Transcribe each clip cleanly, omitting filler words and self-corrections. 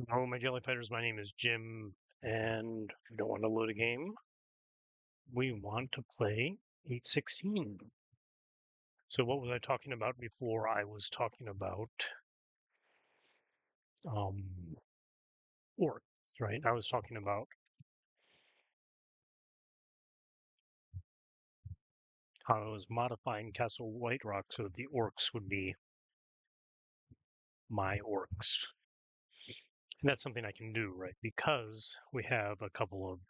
Hello, my jelly fighters. My name is Jim, and we don't want to load a game. We want to play 816. So, what was I talking about before? I was talking about um, orcs, right? I was talking about how I was modifying Castle White Rock so that the orcs would be my orcs. And that's something I can do, right? Because we have a couple of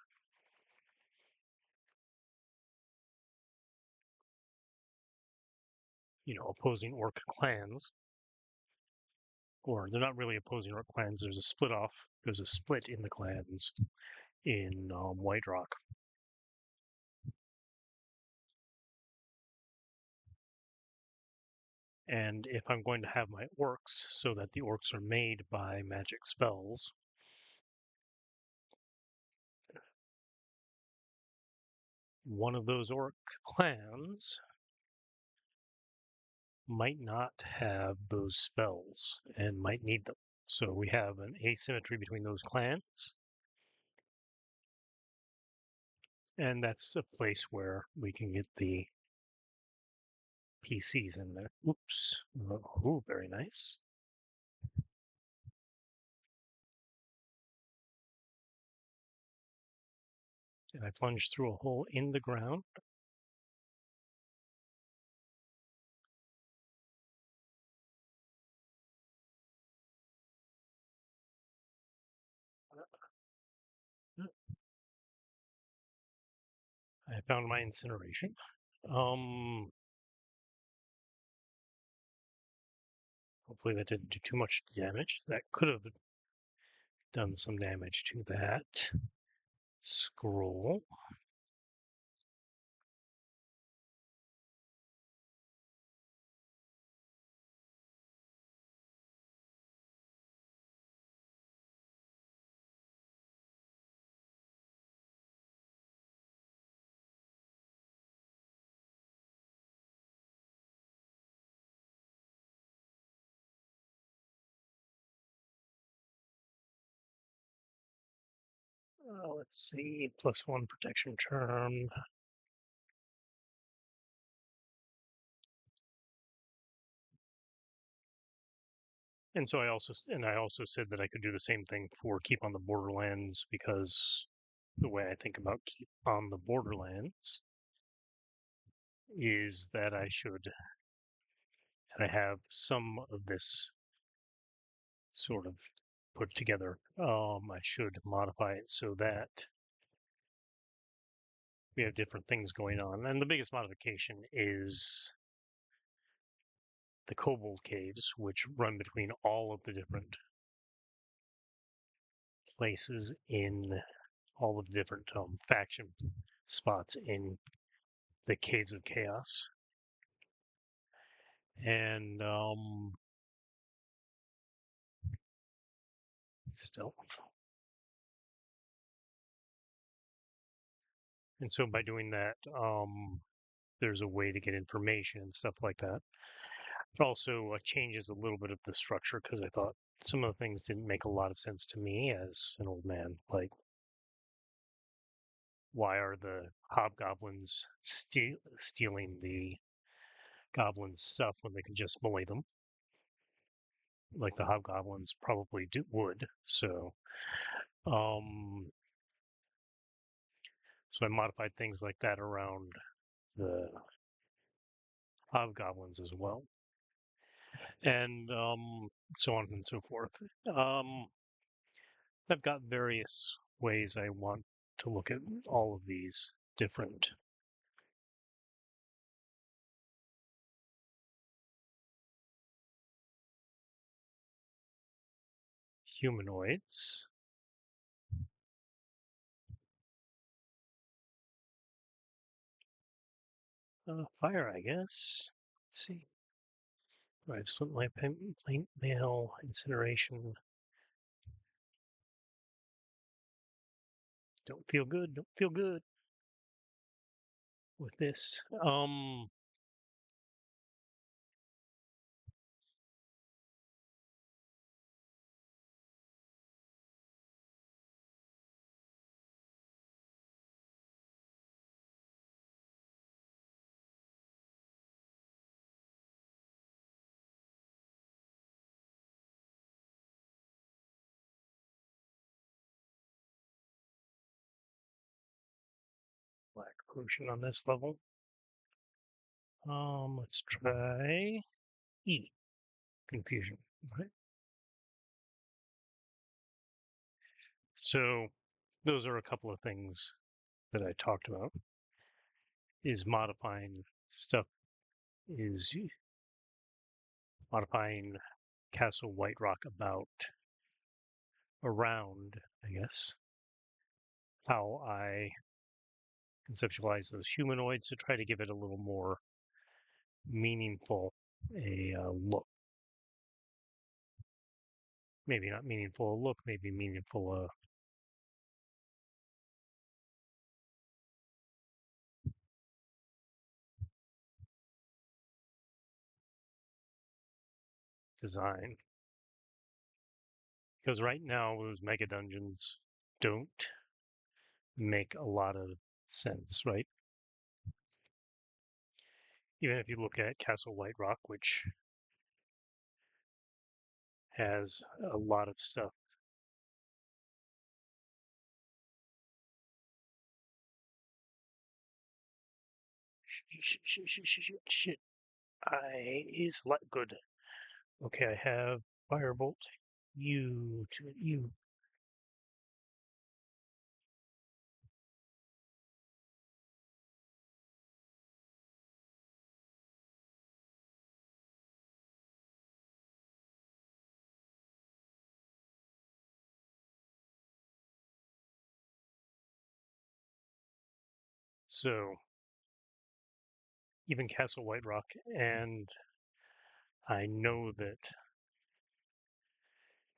opposing orc clans, or they're not really opposing orc clans. There's a split off. There's a split in the clans in White Rock. And if I'm going to have my orcs so that the orcs are made by magic spells, one of those orc clans might not have those spells and might need them. So we have an asymmetry between those clans, and that's a place where we can get the PCs in there. Oops. Oh, very nice. And I plunged through a hole in the ground. I found my incineration. Hopefully that didn't do too much damage. That could have done some damage to that scroll. Let's see, +1 protection charm. And so I also said that I could do the same thing for Keep on the Borderlands, because the way I think about Keep on the Borderlands is that I have some of this sort of put together. I should modify it so that we have different things going on. And the biggest modification is the Kobold Caves, which run between all of the different places in all of the different faction spots in the Caves of Chaos. And stealth. And so by doing that, there's a way to get information and stuff like that. It also changes a little bit of the structure because I thought some of the things didn't make a lot of sense to me as an old man. Like, why are the hobgoblins stealing the goblins' stuff when they can just melee them? Like the hobgoblins probably would. Um, so I modified things like that around the hobgoblins as well, and so on and so forth. Um, I've got various ways I want to look at all of these different humanoids. Fire, I guess. Let's see. I've split my plain mail, incineration. Don't feel good. Don't feel good with this. quotient on this level. Let's try E, confusion. Right. So those are a couple of things that I talked about. Is modifying Castle White Rock around, I guess, how I conceptualize those humanoids to try to give it a little more meaningful look. Maybe not meaningful look, maybe meaningful design. Because right now those mega dungeons don't make a lot of sense, right? Even if you look at Castle White Rock, which has a lot of stuff. Shit. Is good. Okay, I have Firebolt. You. So even Castle White Rock, and I know that,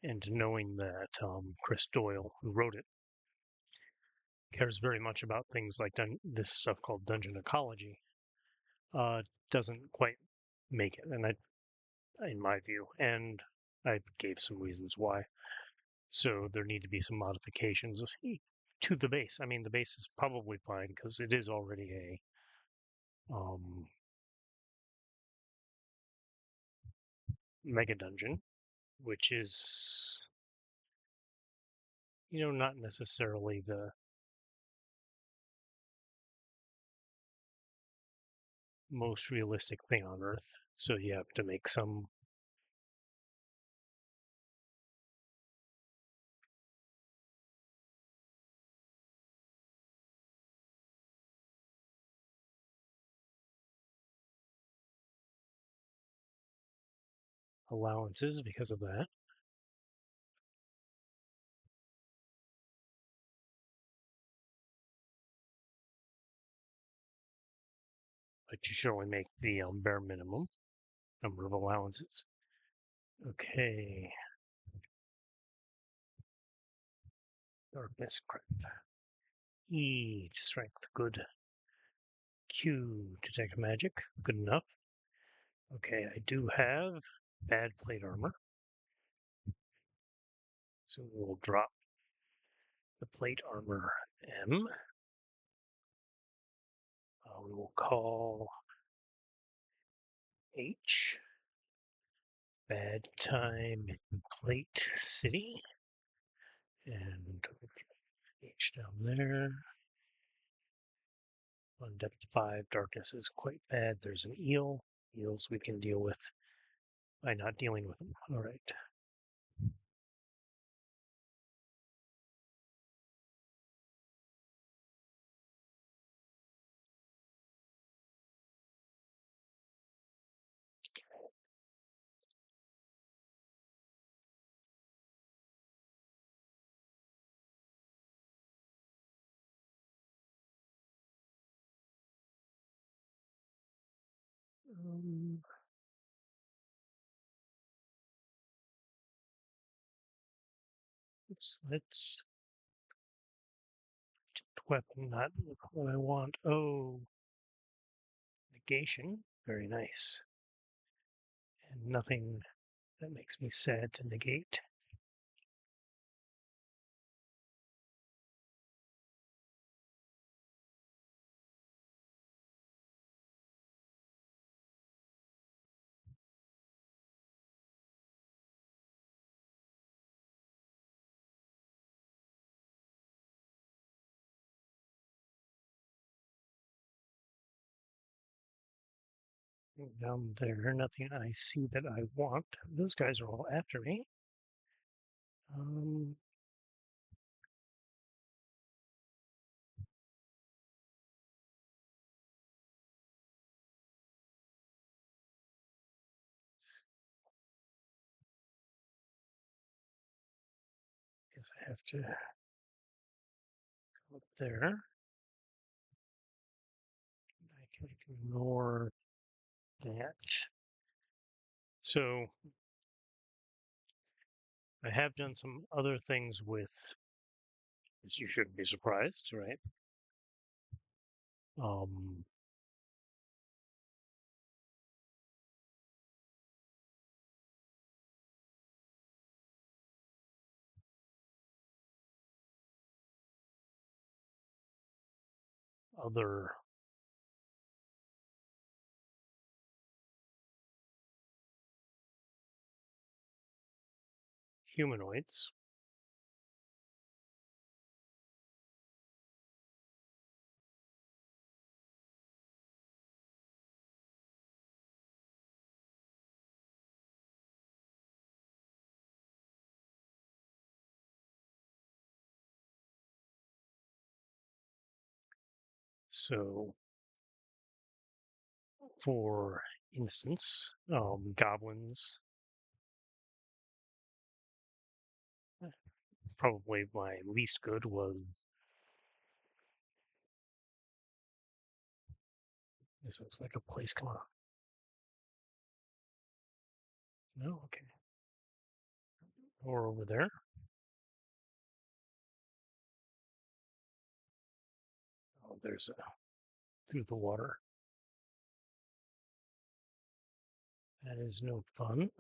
and knowing that Chris Doyle, who wrote it, cares very much about things like this stuff called dungeon ecology, doesn't quite make it, and in my view, and I gave some reasons why. So there need to be some modifications to the base. I mean, the base is probably fine because it is already a mega dungeon, which is not necessarily the most realistic thing on Earth. So you have to make some allowances because of that. But you should only make the bare minimum number of allowances. Okay. Darkness, crap. E, strength, good. Q, detect magic, good enough. Okay, I do have bad plate armor. So we'll drop the plate armor M. We will call H. Bad time in Plate City. And H down there. On depth 5, darkness is quite bad. There's an eel. Eels we can deal with by not dealing with them. All right. Let's weapon, not what I want. Oh, negation. Very nice. And nothing that makes me sad to negate. Down there, nothing I see that I want. Those guys are all after me. Um, guess I have to go up there. I can ignore that. So I have done some other things with, as you shouldn't be surprised, right? Um, other humanoids. So, for instance, goblins. Probably my least good was this looks like a place. Come on. No, okay. Or over there. Oh, there's a through the water. That is no fun.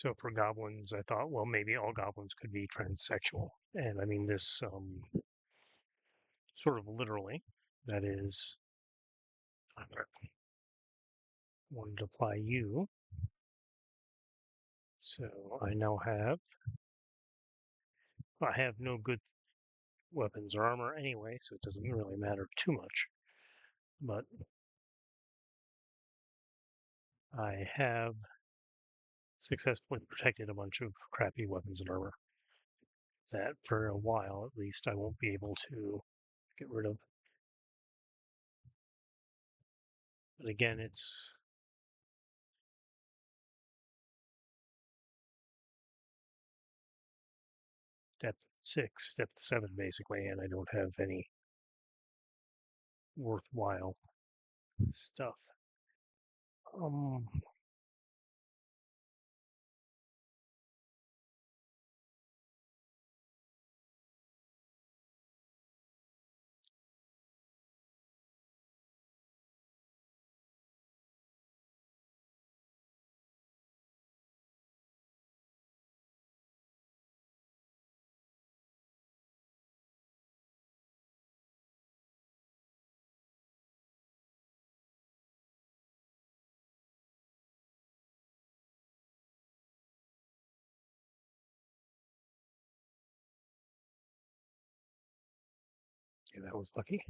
So for goblins, I thought, well, maybe all goblins could be transsexual, and I mean this sort of literally. That is, I wanted to apply you. So I have no good weapons or armor anyway, so it doesn't really matter too much. But I have successfully protected a bunch of crappy weapons and armor that for a while at least I won't be able to get rid of. But again, it's depth 6, depth 7 basically, and I don't have any worthwhile stuff. Um, yeah, that was lucky.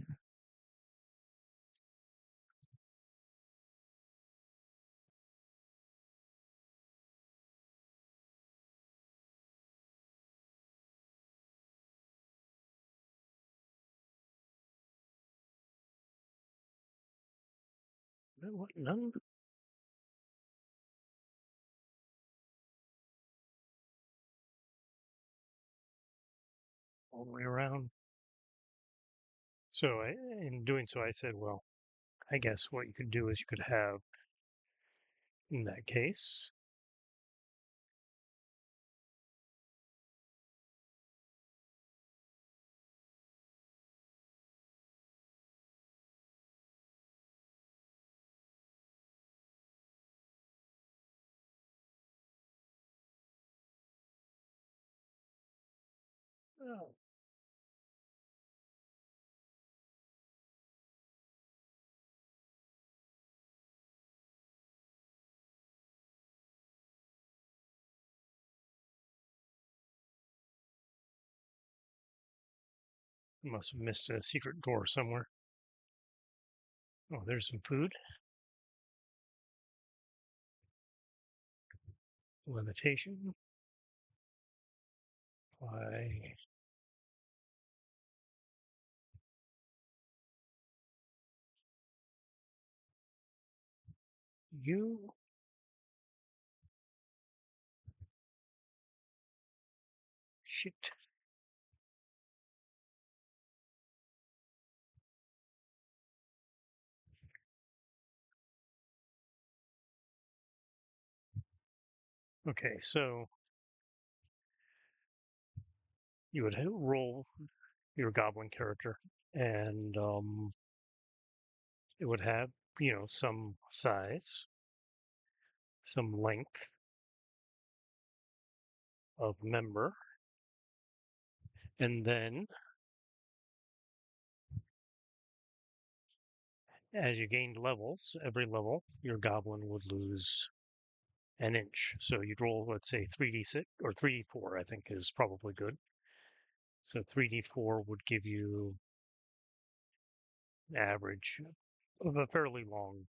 No, what? None? All the way around. So in doing so, I said, well, I guess what you could do is you could have, in that case, Oh, must have missed a secret door somewhere. Oh, there's some food. Limitation. Apply. You. Shit. Okay, so you would roll your goblin character, and it would have, some size, some length of member, and then as you gained levels, every level, your goblin would lose an inch. So you'd roll, let's say, 3d6 or 3d4, I think is probably good. So 3d4 would give you an average of a fairly long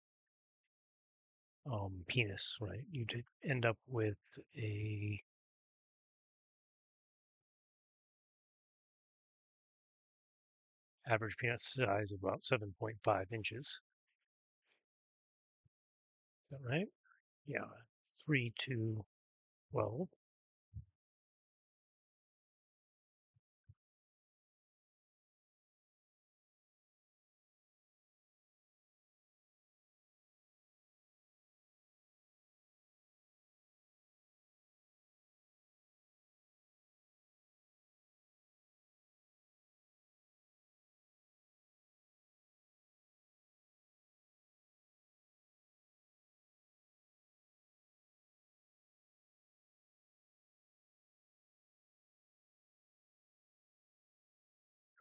penis, right? You'd end up with a average penis size of about 7.5 inches. Is that right? Yeah, 3 to 12.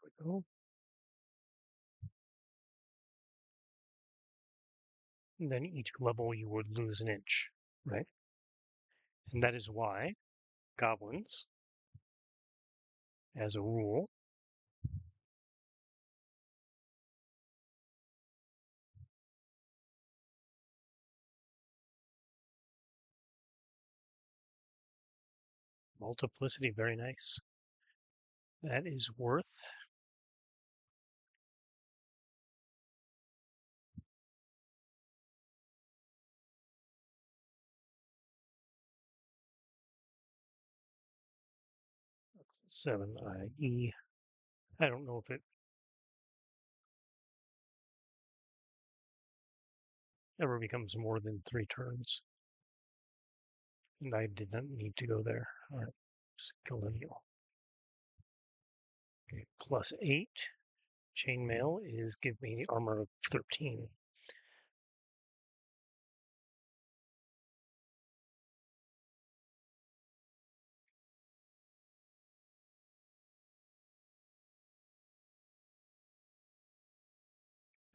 There we go. And then each level you would lose an inch, right? And that is why goblins, as a rule, multiplicity, very nice. That is worth 7 IE. I don't know if it ever becomes more than 3 turns. And I did not need to go there. All right, just colonial. Okay, +8. Chainmail is give me the armor of 13.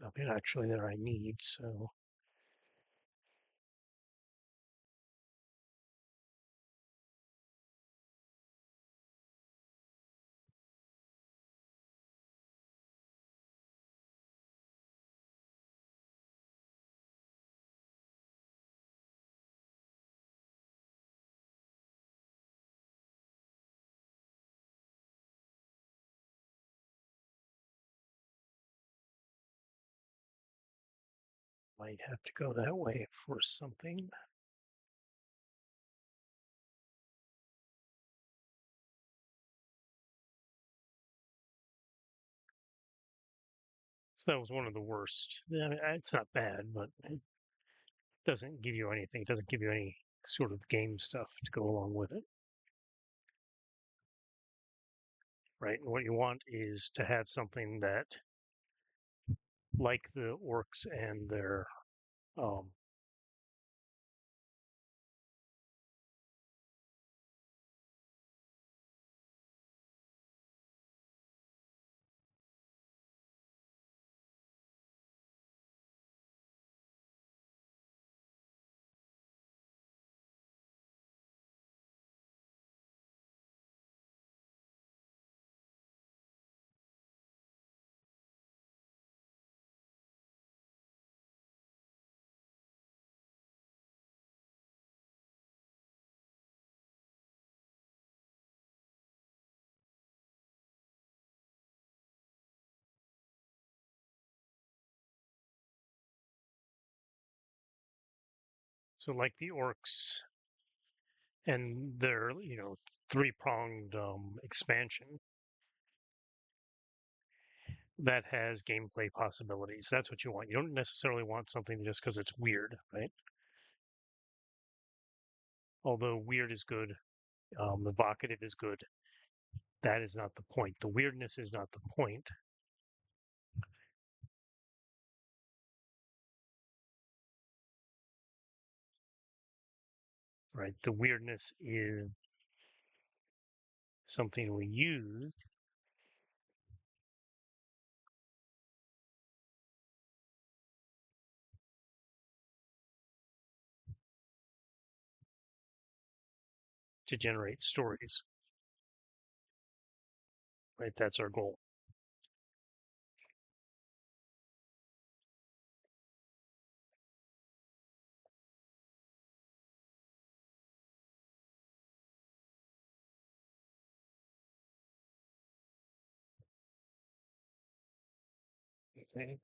Nothing actually that I need, so might have to go that way for something. So that was one of the worst. I mean, it's not bad, but it doesn't give you anything. It doesn't give you any sort of game stuff to go along with it, right? And what you want is to have something that, like the orcs and their um, So like the orcs and their, three-pronged expansion that has gameplay possibilities. That's what you want. You don't necessarily want something just because it's weird, right? Although weird is good, evocative is good. That is not the point. The weirdness is not the point. Right? The weirdness is something we use to generate stories, right? That's our goal. Okay.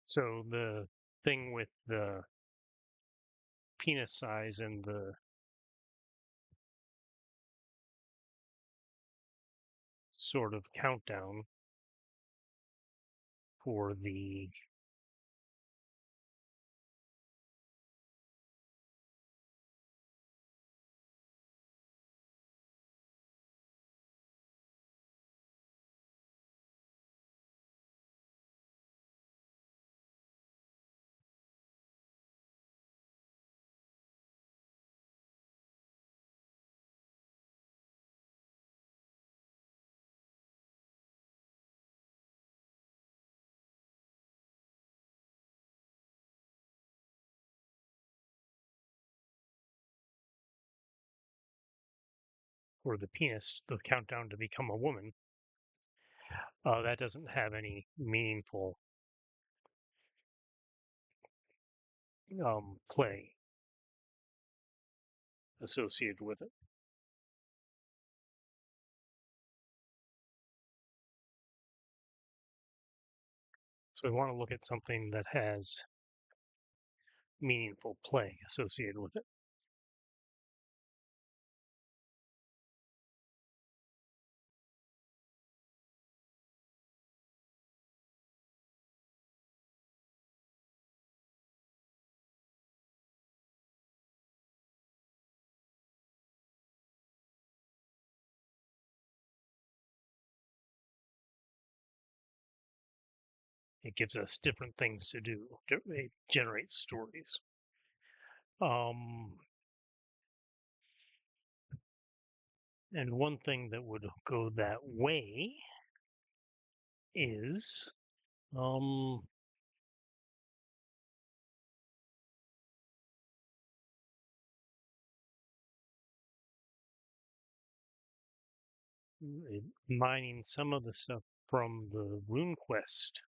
So the thing with the penis size and the sort of countdown for the penis, the countdown to become a woman, that doesn't have any meaningful play associated with it. So we want to look at something that has meaningful play associated with it. It gives us different things to do. It generates stories. And one thing that would go that way is mining some of the stuff from the Rune Quest.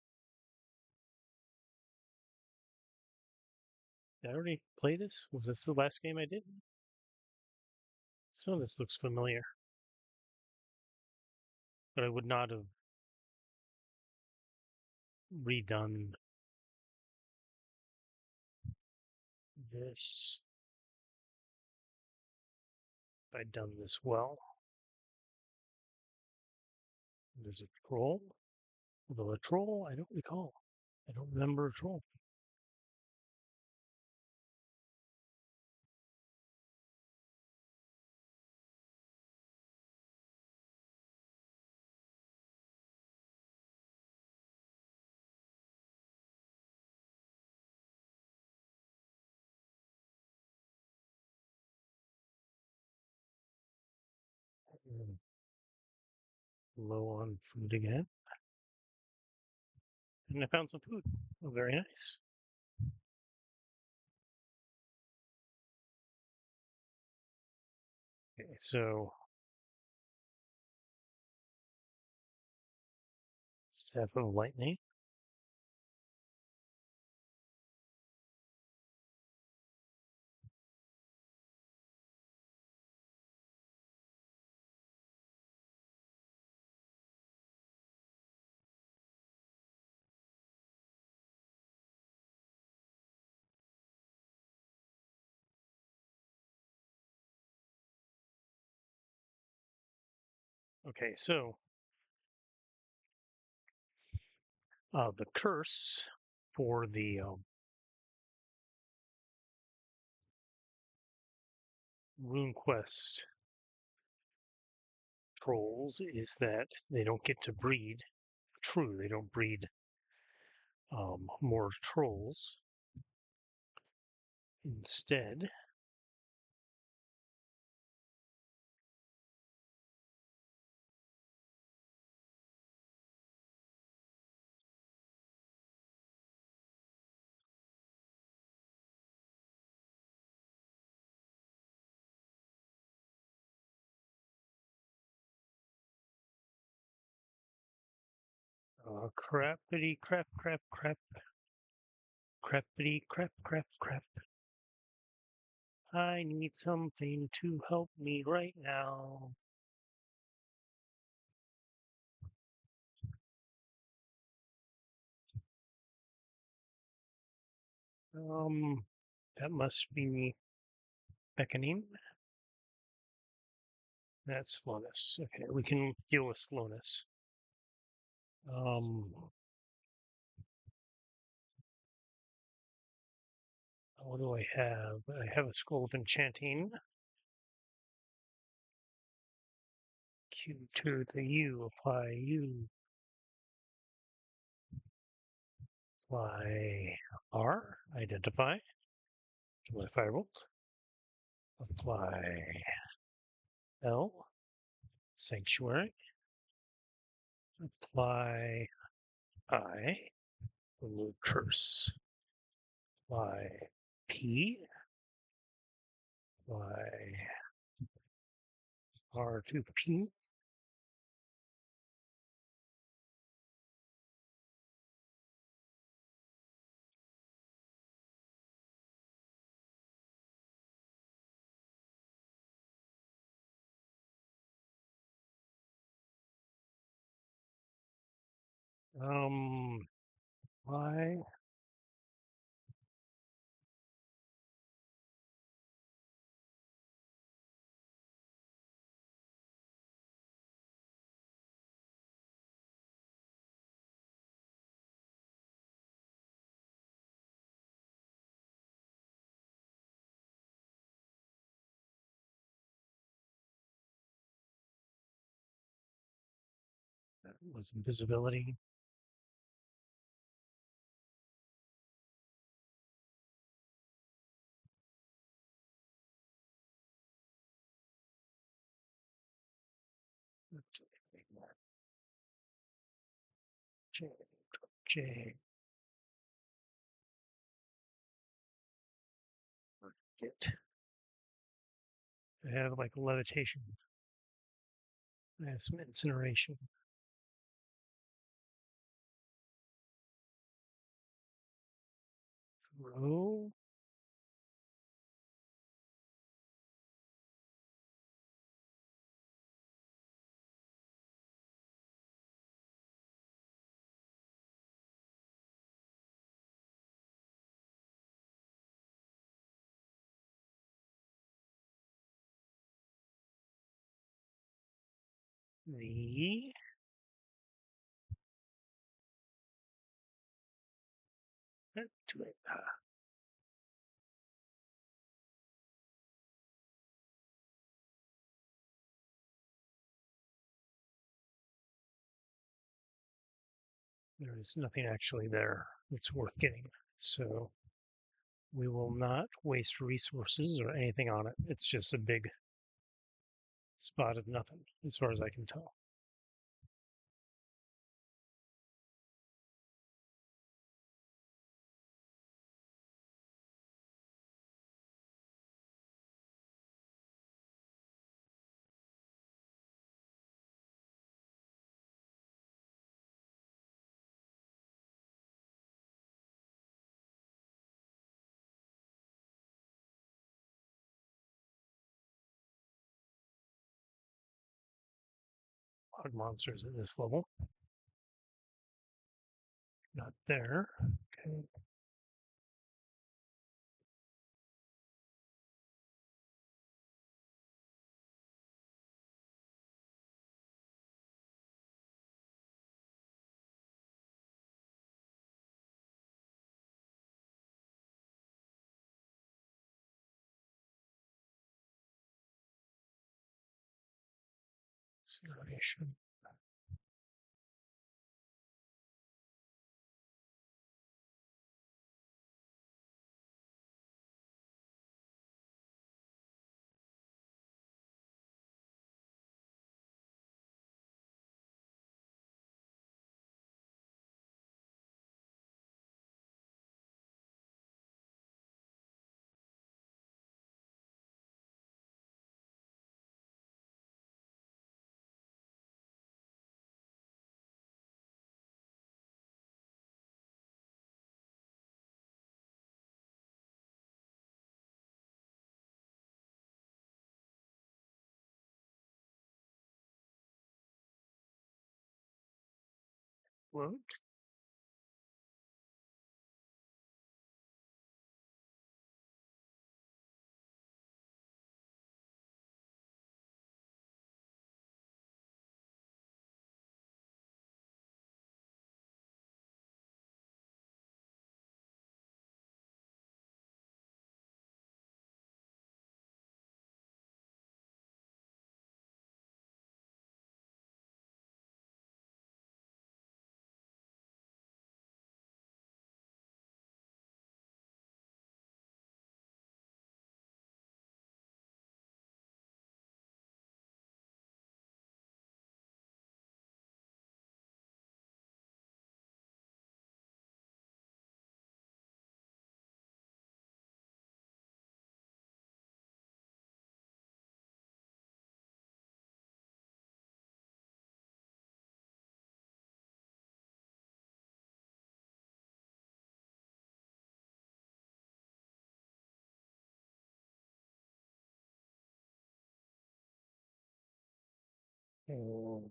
Did I already play this? Was this the last game I did? Some of this looks familiar, but I would not have redone this if I'd done this well. There's a troll. Although a troll, I don't recall. I don't remember a troll. Low on food again. And I found some food. Oh, very nice. Okay, so Staff of Lightning. Okay, so the curse for the RuneQuest trolls is that they don't get to breed. True, they don't breed more trolls. Instead, crappity crap crap crap crappity crap crap crap. I need something to help me right now. That must be beckoning. That's slowness. Okay, we can deal with slowness. What do I have? I have a scroll of enchanting. Q to the U, apply U, apply R, identify to my firebolt, apply L, sanctuary, apply I, remove curse, apply P, apply R to P. Why? That was invisibility. J, J, get. I have like levitation. I have some incineration. Throw. The to it. There is nothing actually there that's worth getting. So we will not waste resources or anything on it. It's just a big spot of nothing, as far as I can tell. Odd monsters at this level. Not there. Okay. Hallucination. What?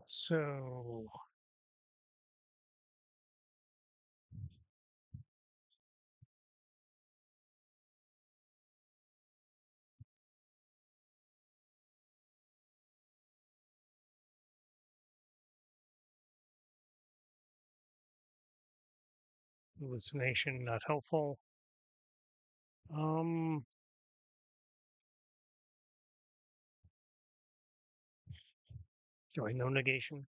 So hallucination not helpful. Um, do I know negation?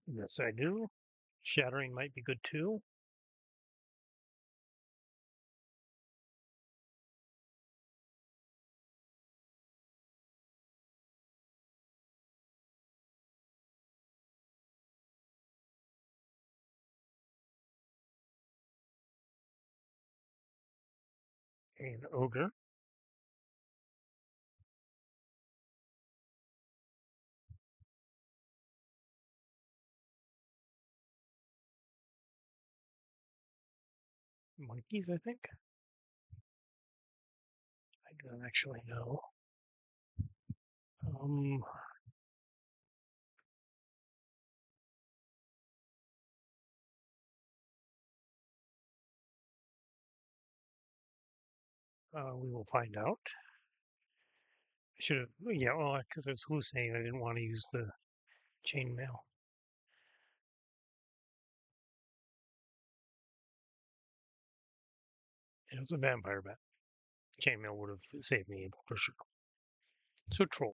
Yes, I do. Shattering might be good too. An ogre. Monkeys, I think. I don't actually know. Um, we will find out. I should have, yeah, well, because I was hallucinating, I didn't want to use the chainmail. It was a vampire bat. Chainmail would have saved me for sure. So troll.